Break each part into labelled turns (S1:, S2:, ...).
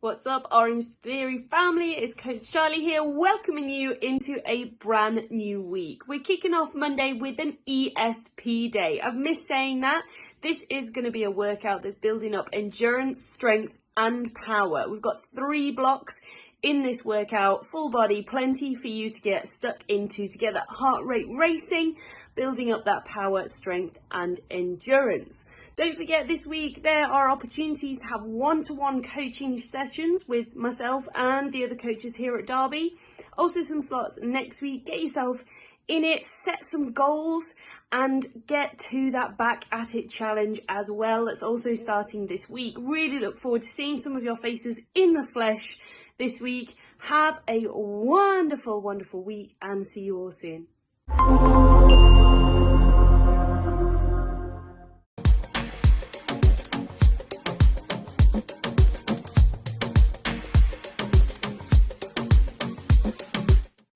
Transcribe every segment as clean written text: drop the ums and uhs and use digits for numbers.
S1: What's up, Orangetheory family? It's Coach Charlie here, welcoming you into a brand new week. We're kicking off Monday with an E.S.P day. I've missed saying that. This is going to be a workout that's building up endurance, strength, and power. We've got 3 blocks in this workout, full body, plenty for you to get stuck into to get that heart rate racing, building up that power, strength, and endurance. Don't forget, this week there are opportunities to have one-to-one coaching sessions with myself and the other coaches here at Derby. Also some slots next week. Get yourself in it, set some goals, and get to that Back at It challenge as well. That's also starting this week. Really look forward to seeing some of your faces in the flesh this week. Have a wonderful, wonderful week and see you all soon.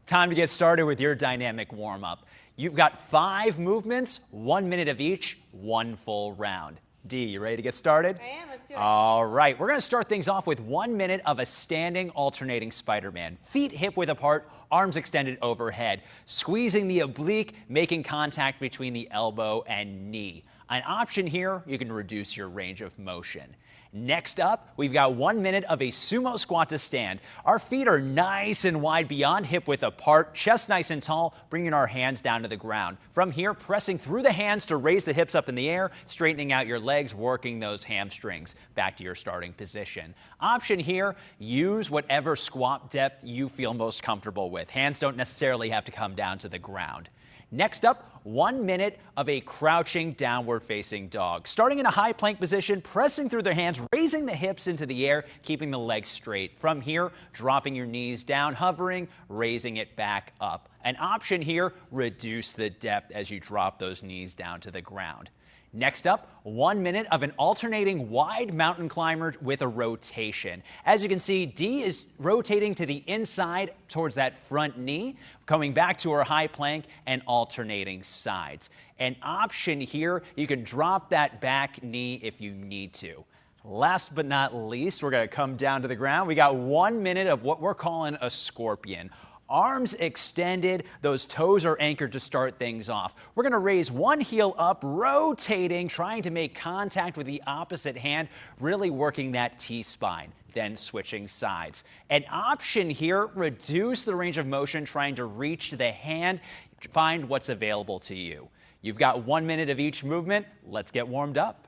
S2: Time to get started with your dynamic warm-up. You've got 5 movements, 1 minute of each, 1 full round. Dee, you ready to get started?
S3: I am, let's do it.
S2: All right, we're going to start things off with 1 minute of a standing alternating Spider-Man. Feet hip-width apart, arms extended overhead, squeezing the oblique, making contact between the elbow and knee. An option here, you can reduce your range of motion. Next up, we've got 1 minute of a sumo squat to stand. Our feet are nice and wide beyond hip width apart, chest nice and tall, bringing our hands down to the ground. From here, pressing through the hands to raise the hips up in the air, straightening out your legs, working those hamstrings. Back to your starting position. Option here, use whatever squat depth you feel most comfortable with. Hands don't necessarily have to come down to the ground. Next up, 1 minute of a crouching downward facing dog. Starting in a high plank position, pressing through their hands, raising the hips into the air, keeping the legs straight. From here, dropping your knees down, hovering, raising it back up. An option here, reduce the depth as you drop those knees down to the ground. Next up, 1 minute of an alternating wide mountain climber with a rotation. As you can see, Dee is rotating to the inside towards that front knee, coming back to her high plank and alternating sides. An option here, you can drop that back knee if you need to. Last but not least, we're going to come down to the ground. We got 1 minute of what we're calling a scorpion. Arms extended, those toes are anchored to start things off. We're going to raise one heel up, rotating, trying to make contact with the opposite hand, really working that T-spine, then switching sides. An option here, reduce the range of motion, trying to reach to the hand, find what's available to you. You've got 1 minute of each movement. Let's get warmed up.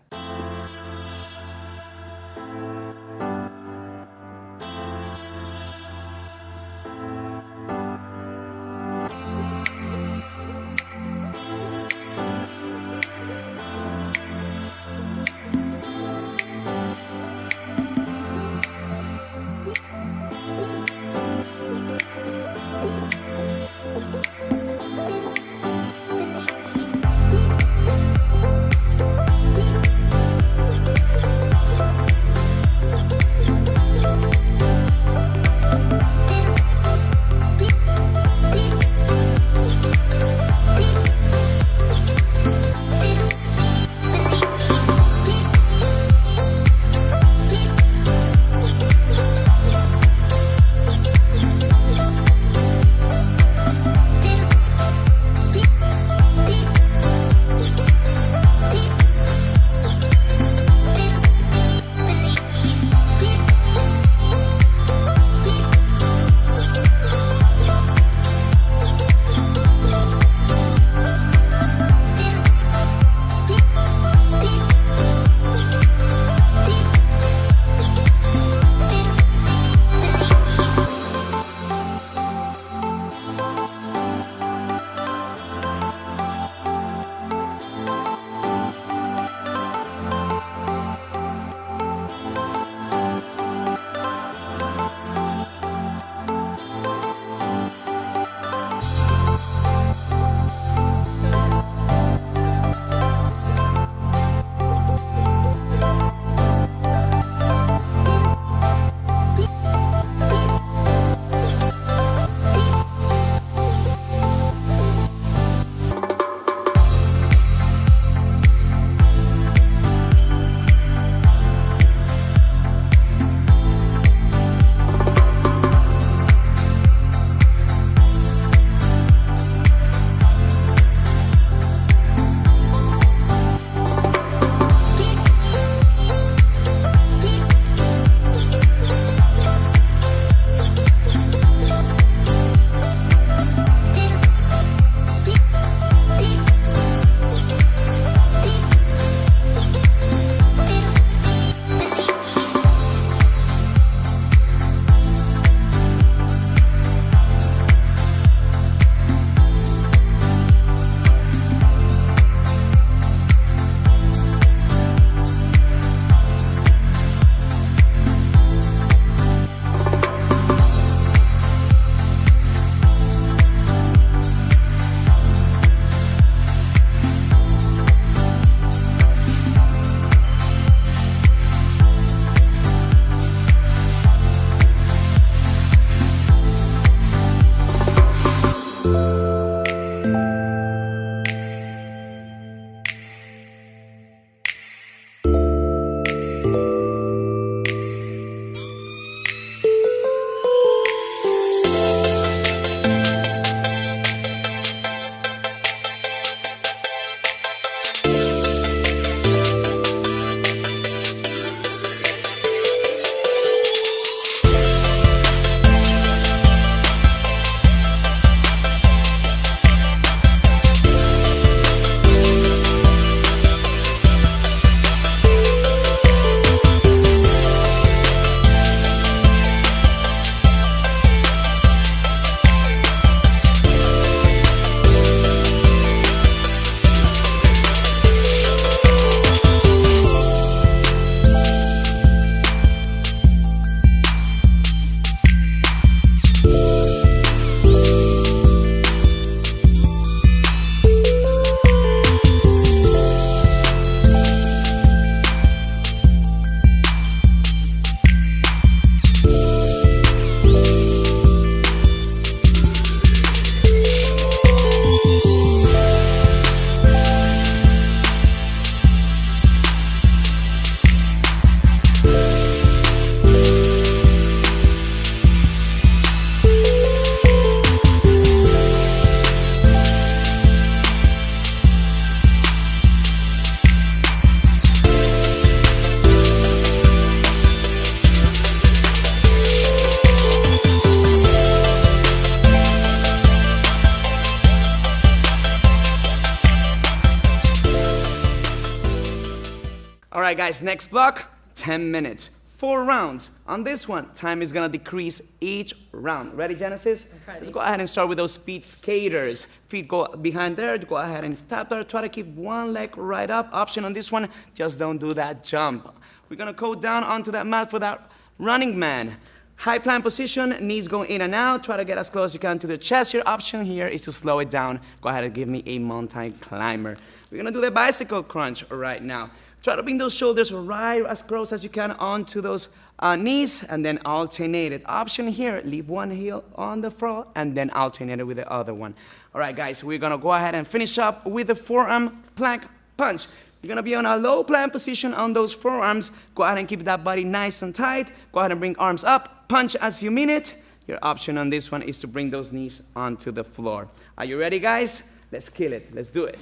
S3: right, guys, next block, 10 minutes. 4 rounds. On this one, time is gonna decrease each round. Ready, Genesis?
S1: Ready.
S3: Let's go ahead and start with those speed skaters. Feet go behind there, go ahead and stop there. Try to keep one leg right up. Option on this one, just don't do that jump. We're gonna go down onto that mat for that running man. High plank position, knees going in and out. Try to get as close as you can to the chest. Your option here is to slow it down. Go ahead and give me a mountain climber. We're gonna do the bicycle crunch right now. Try to bring those shoulders right as close as you can onto those knees, and then alternate it. Option here, leave one heel on the floor and then alternate it with the other one. All right, guys, we're gonna go ahead and finish up with the forearm plank punch. You're gonna be on a low plank position on those forearms. Go ahead and keep that body nice and tight. Go ahead and bring arms up, punch as you mean it. Your option on this one is to bring those knees onto the floor. Are you ready, guys? Let's kill it, let's do it.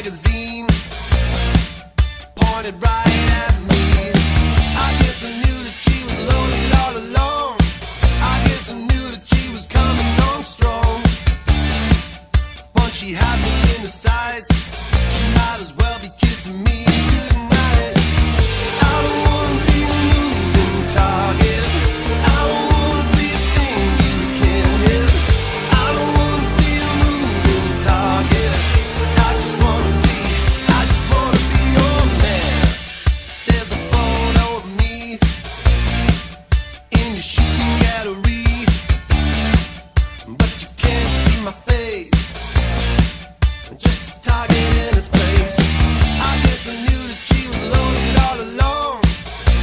S4: magazine pointed right at me. I guess I knew that she was loaded all along. I guess I knew that she was coming on strong. Once she had me in the sights, she might as well be kissing me goodnight. I don't wanna be a moving target. I don't wanna be a thing you can't hit. I don't wanna be a moving target. I just wanna be your man. There's a photo of me in your shooting gallery, but you can't see my face. Just a target in its place. I guess I knew that she was loaded all along.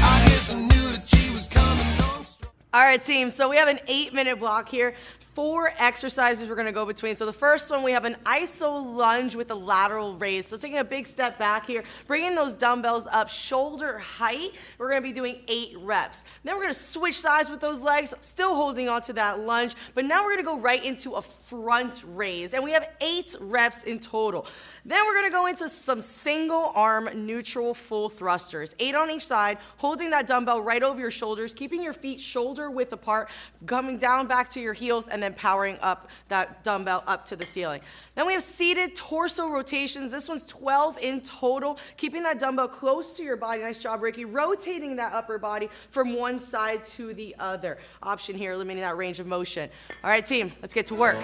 S4: I guess I knew that she was coming on strong.
S5: All right, team, so we have an 8-minute block here. 4 exercises we're gonna go between. So the first one, we have an iso lunge with a lateral raise. So taking a big step back here, bringing those dumbbells up shoulder height. We're gonna be doing 8 reps. Then we're gonna switch sides with those legs, still holding on to that lunge, but now we're gonna go right into a front raise. And we have 8 reps in total. Then we're gonna go into some single arm neutral full thrusters. 8 on each side, holding that dumbbell right over your shoulders, keeping your feet shoulder width apart, coming down back to your heels, and then powering up that dumbbell up to the ceiling. Then we have seated torso rotations. This one's 12 in total, keeping that dumbbell close to your body. Nice job, Ricky. Rotating that upper body from one side to the other. Option here, eliminating that range of motion. All right, team, let's get to work.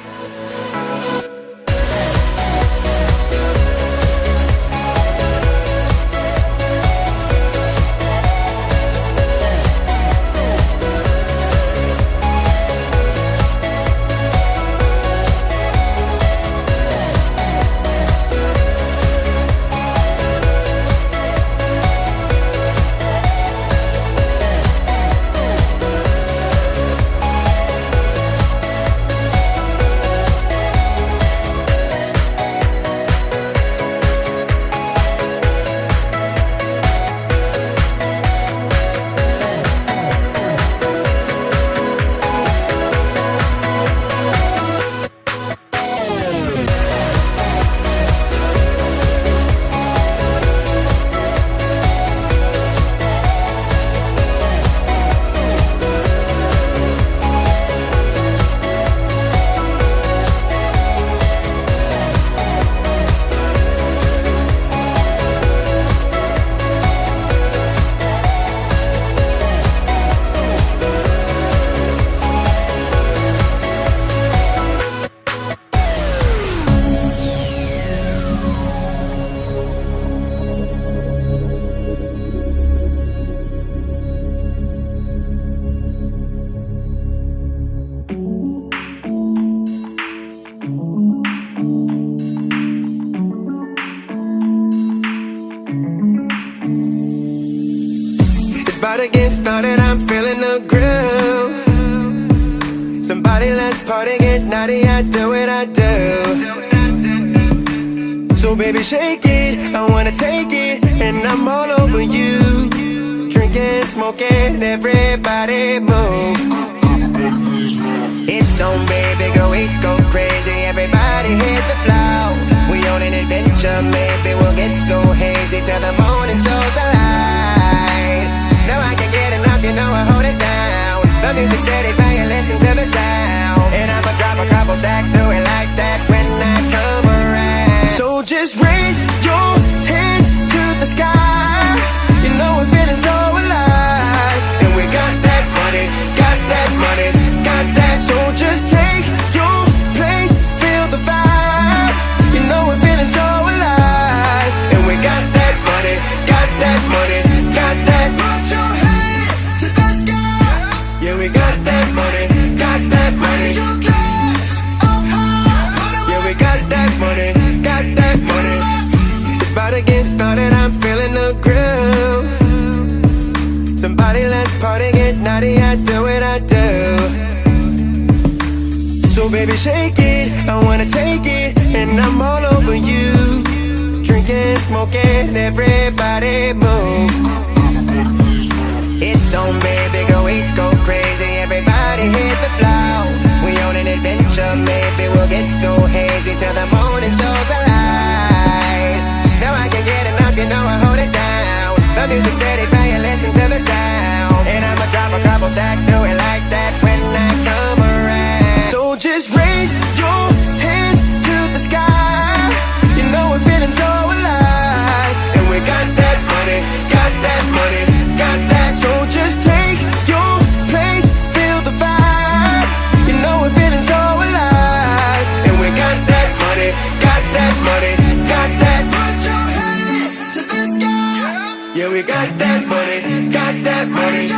S4: About to get started, I'm feeling the groove. Somebody let's party, get naughty, I do what I do. So baby shake it, I wanna take it, and I'm all over you. Drinking, smoking, everybody move. It's on, baby, go crazy, everybody hit the floor. We on an adventure, maybe we'll get so hazy till the morning shows the light. No, I can't get enough, you know I hold it down. The music's steady, playing, listen to the sound. And I'ma drop a couple stacks, do it like that when I come around. So just raise your hands to the sky. You know we're feeling so alive. And we got that money, got that money, got that. So just take your place, feel the vibe. You know we're feeling so alive. And we got that money, got that money, got that. Put your hands to the sky. Yeah, we got that money, got that money. Yeah, we got that money, got that money. It's about to get started, I'm feeling the groove. Somebody let's party, get naughty, I do what I do. So baby shake it, I wanna take it, and I'm all over you. Drinking, smoking, everybody move. It's on, baby, go crazy, everybody hit the floor. We on an adventure, maybe we'll get so hazy till the morning shows the light. Boditrax, do it like that when I come around. So just raise your hands to the sky. You know we're feeling so alive. And we got that money, got that money, got that. So just take your place, feel the vibe. You know we're feeling so alive. And we got that money, got that money, got that. Put your hands to the sky. Yeah, we got that money, got that money.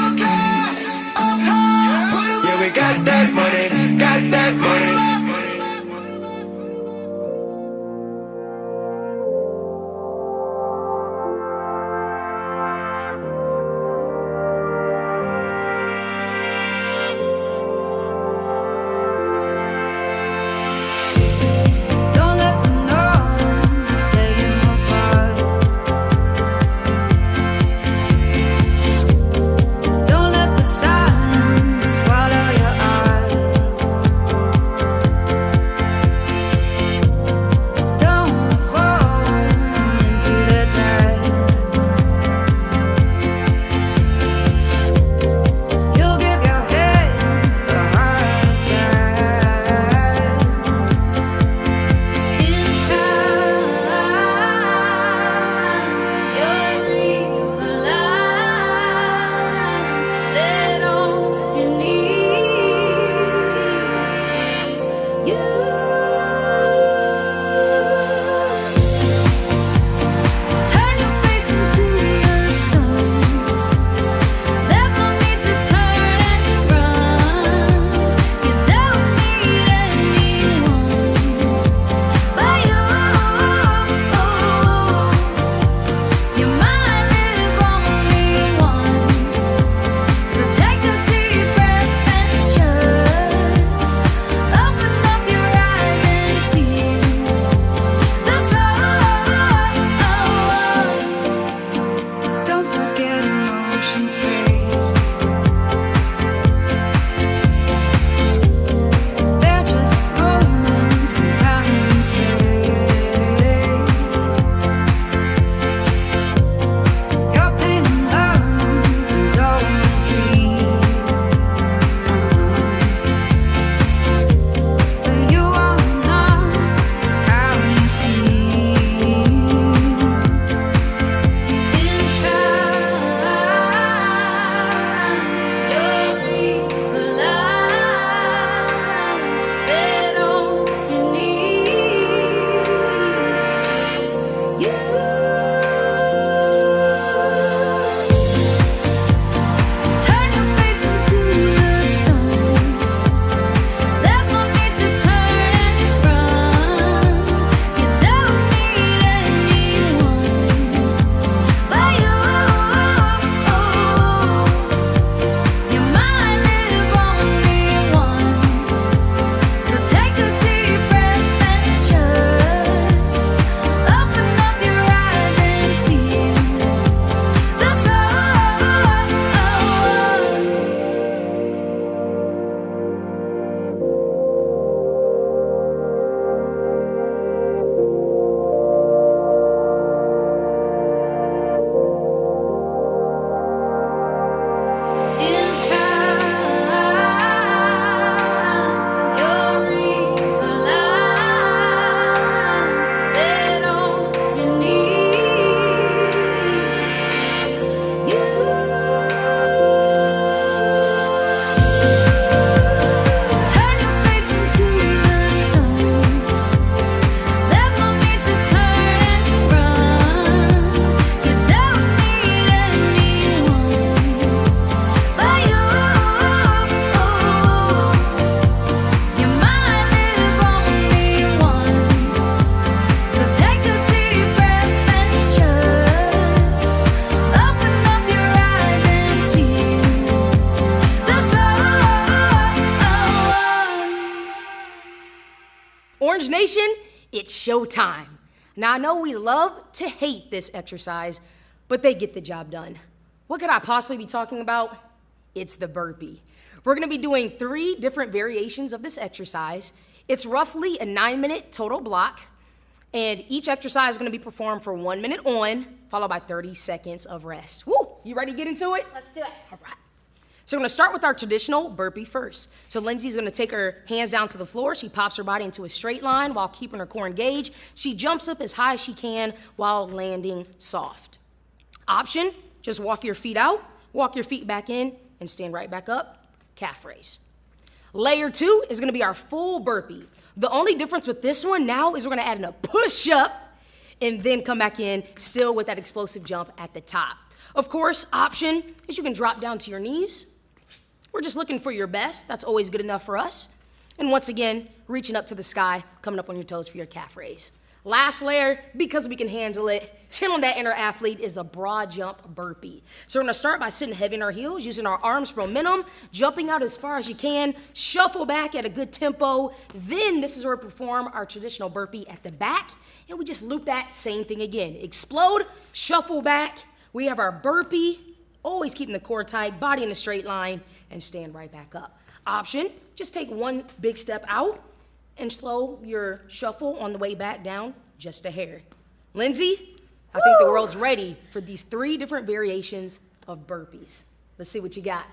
S4: Yeah, we got that money, got that money.
S6: Orange Nation, it's showtime. Now, I know we love to hate this exercise, but they get the job done. What could I possibly be talking about? It's the burpee. We're gonna be doing 3 different variations of this exercise. It's roughly a 9-minute total block, and each exercise is gonna be performed for 1 minute on, followed by 30 seconds of rest. Woo! You ready to get into it?
S1: Let's do it.
S6: All right. So we're gonna start with our traditional burpee first. So Lindsay's gonna take her hands down to the floor. She pops her body into a straight line while keeping her core engaged. She jumps up as high as she can while landing soft. Option, just walk your feet out, walk your feet back in, and stand right back up, calf raise. Layer 2 is gonna be our full burpee. The only difference with this one now is we're gonna add in a push-up and then come back in, still with that explosive jump at the top. Of course, option is you can drop down to your knees. We're just looking for your best. That's always good enough for us. And once again, reaching up to the sky, coming up on your toes for your calf raise. Last layer, because we can handle it, channeling that inner athlete, is a broad jump burpee. So we're gonna start by sitting heavy in our heels, using our arms for momentum, jumping out as far as you can, shuffle back at a good tempo. Then this is where we perform our traditional burpee at the back, and we just loop that same thing again. Explode, shuffle back. We have our burpee, always keeping the core tight, body in a straight line, and stand right back up. Option, just take one big step out and slow your shuffle on the way back down just a hair. Lindsay, I think the world's ready for these 3 different variations of burpees. Let's see what you got.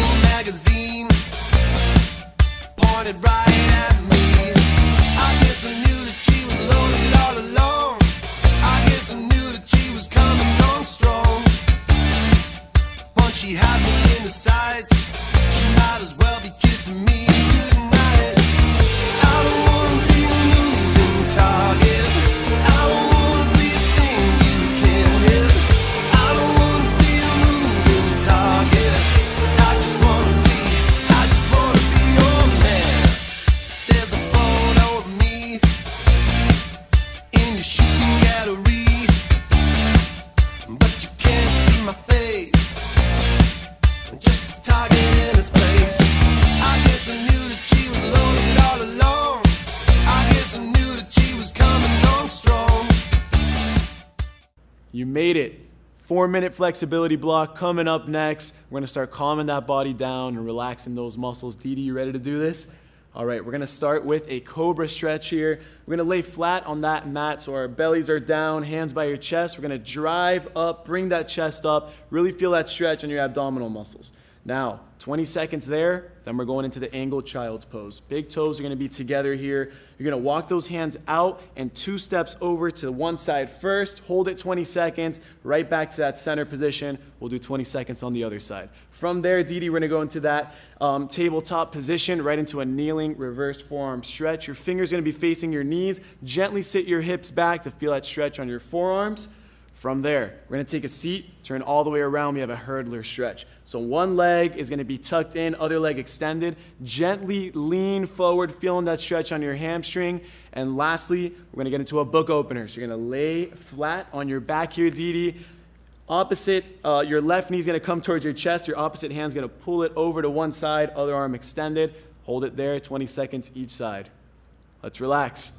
S7: old magazine pointed right at me. I guess I knew that she was loaded all along. I guess I knew that she was coming on strong. Once she had me in the sights, she might as well be kissing me goodnight. I don't wanna be a moving target. I don't wanna be a thing you can't hit. I don't wanna be a moving target. I just wanna be your man. There's a photo of me in your shooting gallery, but you can't see my face. Just a target in its place. I guess I knew that she was loaded all along. I guess I knew that she was coming on strong.
S8: You made it. 4-minute flexibility block coming up next. We're gonna start calming that body down and relaxing those muscles. Dee Dee, you ready to do this? All right, we're gonna start with a cobra stretch here. We're gonna lay flat on that mat so our bellies are down, hands by your chest. We're gonna drive up, bring that chest up, really feel that stretch on your abdominal muscles. Now, 20 seconds there, then we're going into the angled child's pose. Big toes are gonna be together here. You're gonna walk those hands out and 2 steps over to one side first, hold it 20 seconds, right back to that center position. We'll do 20 seconds on the other side. From there, Dee Dee, we're gonna go into that tabletop position, right into a kneeling reverse forearm stretch. Your fingers are gonna be facing your knees. Gently sit your hips back to feel that stretch on your forearms. From there, we're gonna take a seat, turn all the way around. We have a hurdler stretch. So one leg is gonna be tucked in, other leg extended. Gently lean forward, feeling that stretch on your hamstring. And lastly, we're gonna get into a book opener. So you're gonna lay flat on your back here, Dee Dee. Opposite, your left knee's gonna come towards your chest. Your opposite hand's gonna pull it over to one side, other arm extended. Hold it there, 20 seconds each side. Let's relax.